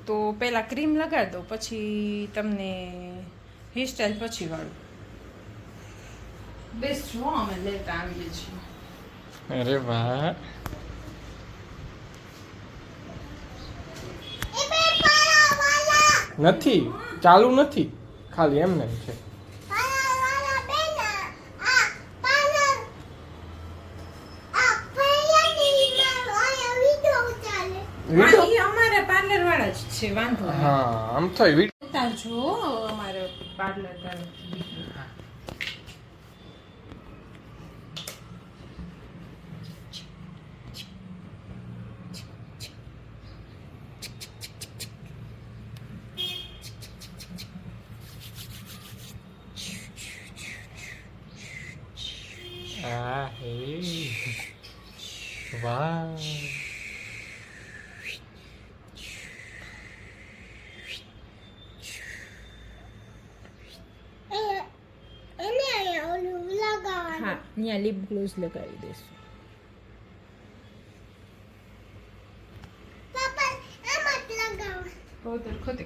તો પહેલાં ક્રીમ લગાડી દો, પછી તમને હેરસ્ટાઈલ પછી વાળું. બેસ્ટ જો અમે લેતા આવીએ છીએ. અરે વાહ, નથી ચાલુ નથી, ખાલી એમને છે. અમારા પાર્લર વાળા જ છે, વાંધો નહીં. હા, આમ થાય જો અમારે પાર્લર વાળા. આ હે વાહ, હા, અહીંયા લિપ ગ્લોઝ લગાવી દઈશું. ખોતે ખોતે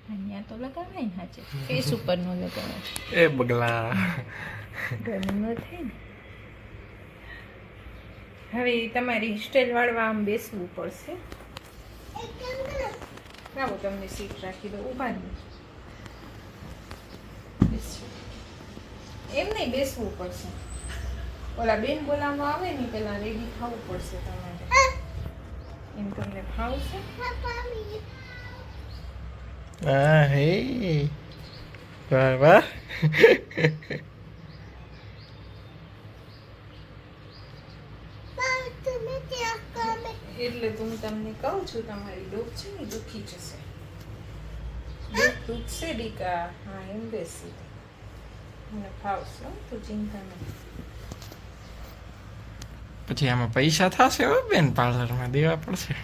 અહીંયા તો લગાવાય ને, હાચે ફેસ ઉપર નો લગાવાય, એ બગલા ગરમ ન થાય ને. હવે તમારી સ્ટાઈલ વાળવા આમ બેસવું પડશે. આવો તમને સીટ રાખી દો, ઊભા નહીં, એમ નહીં બેસવું પડશે. ઓલા બેન બોલાવવા આવે ને પેલા રેડી થવું પડશે તમારે. એમ તમને ફાવશે? આ હે વાહ વાહ. એટલે તો હું તમને કહું છું, તમારી ડોક છે ને દુખી જશે. દુખશે દીકા. હા, એમ બેસી મને ફાવશે, તું ચિંતા નહીં. પછી આમાં પૈસા થશે હો બેન, પાર્લરમાં દેવા પડશે.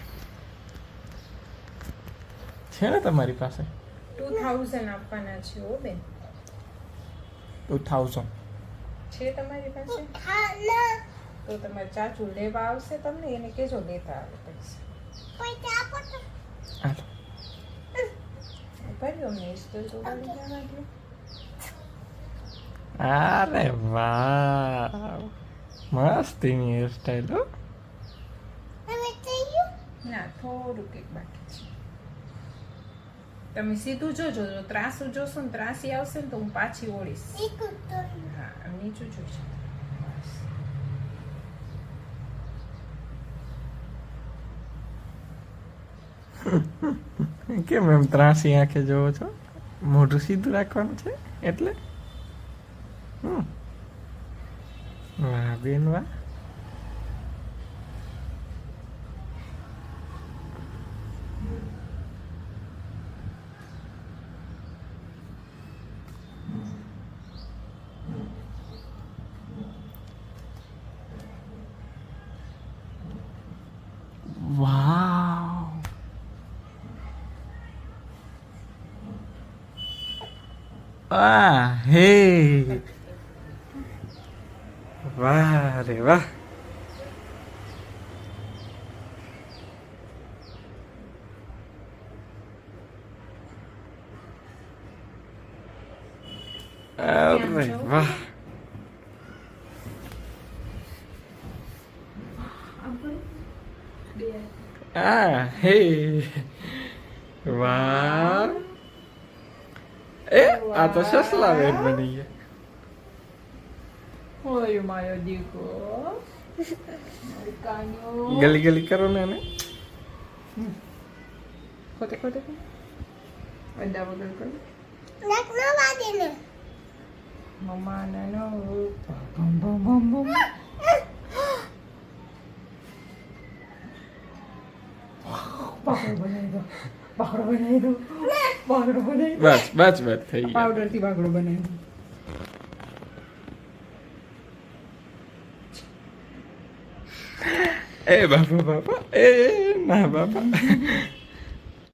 છે ને તમારી પાસે 2000 આપવાના છે ઓ બેન. 2000 છે તમારી પાસે? તો તમારે ચાચુ લેવા આવશે, તમને એને કેજો લેતા આવે પૈસા. હાલો. ભર્યો મેં તો જોવાની જવા દો. અરે વાહ, મસ્ત એની હેરસ્ટાઈલ હો. ના, થોડુંક એક બાકી છે. તમે સીધું જોજો, જો ત્રાસું જોશો ને ત્રાસી આવશે ને તો હું પાછી ઓળીશ. હા, નીચું જોઈશ. કેમ એમ ત્રાસી આંખે જોવો છો? મોઢું સીધું રાખવાનું છે એટલે. વાહ બેન વાહ. વાવ, વાહ હે વાહ રે વાહ. અરે વાહ. આ હે વાહ. એ આ તો સસલા વેદ બની ગયા. ઓય માયો દીકો. ગલી ગલી કરો ને એને. ખોટે ખોટે અડ્ડા વગર કરો. મમ્મા નાનો બમ બમ બમ બમ. પાવડર બનાવી દો, પાવડર બનાવી દો, પાવડર બનાવી દો. બસ બસ બસ થઈ ગયું. પાવડર થી પાવડર બનાવી દો. એ બાપા બાપા, એ ના બાપા.